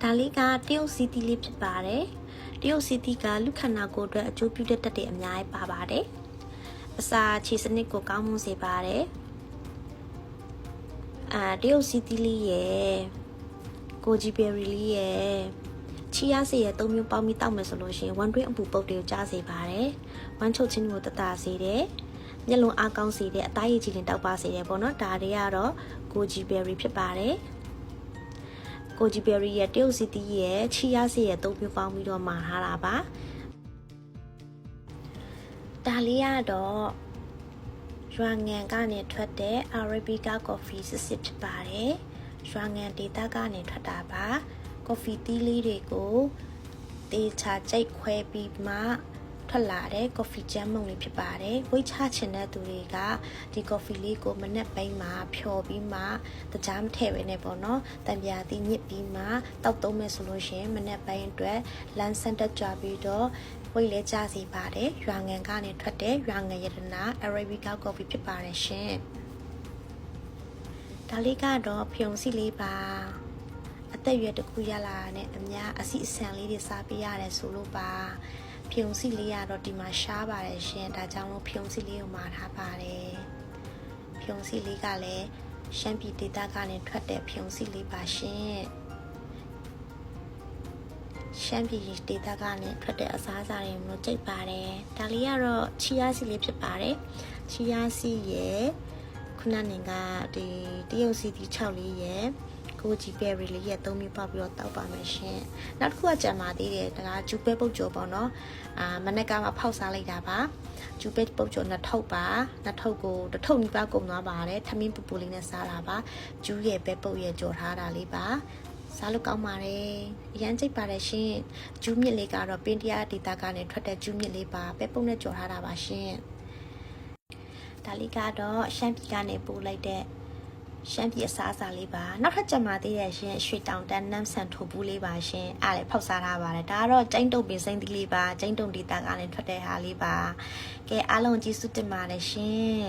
ဒါလေးကတရုတ်စီတီလေးဖြစ်ပါတယ်တရုတ်စီတီကလူခန္ဓာကိုယ်အတွက်အကျိုးပြုတဲ့တက်တွေအများကြီးပါပါတယ်အစာခြေစနစ်ကိုကောင်းမွန်စေပါတယ်တရုတ်စီတီလေးရဲ့ကိုဂျီဘယ်ရီလေးရဲ့ချီယာစီရဲ့၃မျိုးပေါင်းပြီးတောက်မယ်ဆိုလို့ရှိရင်1 drink အပူပုတ်တွေကိုကြားစေပါတယ်1ချုပ်ချင်းကိုတတစေတယ်မျက်လုံးအားကောင်းစေတယ်အသားရည်ကြည်လင်တောက်ပါစေတယ်ပေါ့နော်ဒါတွေကတော့ကိုဂျီဘယ်ရီဖြစ်ပါတယ်ကိုဂျီဘယ်ရီရဲ့တရုတ်စီတီရဲ့ချီယာစီရဲ့၃မျိုးပေါင်းပြီးတော့မှာထားတာပါဒါလေးကတော့ရွာငံကနေထွက်တဲ့ Arabica coffee စစ်စစ်ဖြစ်ပါတယ်ရွာငံဒေသကနေထွက်တာပါကော်ဖီတီးလေးတွေကိုတေချာကြိတ်ခွဲပြီးမှထွက်လာတဲ့ကော်ဖီဂျမ်မုံလေးဖြစ်ပါတယ်ဝိတ်ချချင်တဲ့သူတွေကဒီကော်ဖီလေးကိုမနက်ပိုင်းမှာဖြော်ပြီးမှတကြားမထည့်ပဲနဲ့ပေါ့နော်တံပြာတီးညစ်ပြီးမှတောက်သုံးမယ်ဆိုလို့ရှိရင်မနက်ပိုင်းအတွက်လမ်းဆန်တက်ကြပြီးတော့ဝိတ်လဲကျစီပါတယ်ရွာငံကနေထွက်တဲ့ရွာငံရတနာ Arabica coffee ဖြစ်ပါတယ်ရှင်ဒါလေးကတော့ဖြုံစီလေးပါအသက်ရွယ်တစ်ခုရလာတဲ့အများအစီအစံလေးတွေစားပေးရတယ်ဆိုလို့ပါဖြုံစီလေးကတော့ဒီမှာရှားပါတယ်ရှင်ဒါကြောင့်လို့ဖြုံစီလေးကိုမှာထားပါတယ်ဖြုံစီလေးကလည်းရှမ်းပြည်ဒေသကနေထွက်တဲ့ဖြုံစီလေးပါရှင်ရှမ်းပြည်ဒေသကနေထွက်တဲ့အစားအစာတွေမျိုးကြိတ်ပါတယ်ဒါလေးကတော့ချီယာစီလေးဖြစ်ပါတယ်ချီယာစီရဲ့ခုနကဒီတရုတ်စီတီ6လေးရဲ့ကိုဂျီဘယ်ရီလေးရဲ့၃မျိုးပေါက်ပြီးတော့တောက်ပါမယ်ရှင်နောက်တစ်ခုကကြံပါသေးတယ်ဒါကဂျူပဲပုတ်ကြော်ပေါ့နော်မနက်ကမှဖောက်စားလိုက်တာပါဂျူပဲပုတ်ကြော်နှစ်ထုပ်ပါနှစ်ထုပ်ကိုတစ်ထုပ်နီးပါးကုန်သွားပါတယ်ထမင်းပူပူလေးနဲ့စားတာပါဂျူးရဲ့ပဲပုတ်ရဲ့ကြော်ထားတာလေးပါစားလို့ကောင်းပါတယ်အရန်ကြိတ်ပါတယ်ရှင်ဂျူးမြစ်လေးကတော့ပင်တရာဒေတာကနေထွက်တဲ့ဂျူးမြစ်လေးပါပဲပုတ်နဲ့ကြော်ထားတာပါရှင်ဒါလေးကတော့ရှမ်းပြည်ကနေပို့လိုက်တဲ့ရှမ်းပြည်အစားအစာလေးပါနောက်ထပ်ကြံပါသေးတယ်ရှင်ရွှေတောင်တန်းနမ်းဆန်ထိုးဘူးလေးပါရှင်အားလည်းဖောက်စားထားပါတယ်ဒါကတော့ကျိန်းတုံပင်စိမ့်သီးလေးပါကျိန်းတုံဒေတာကနေထွက်တဲ့ဟာလေးပါကဲအားလုံးကျေးဇူးတင်ပါတယ်ရှင်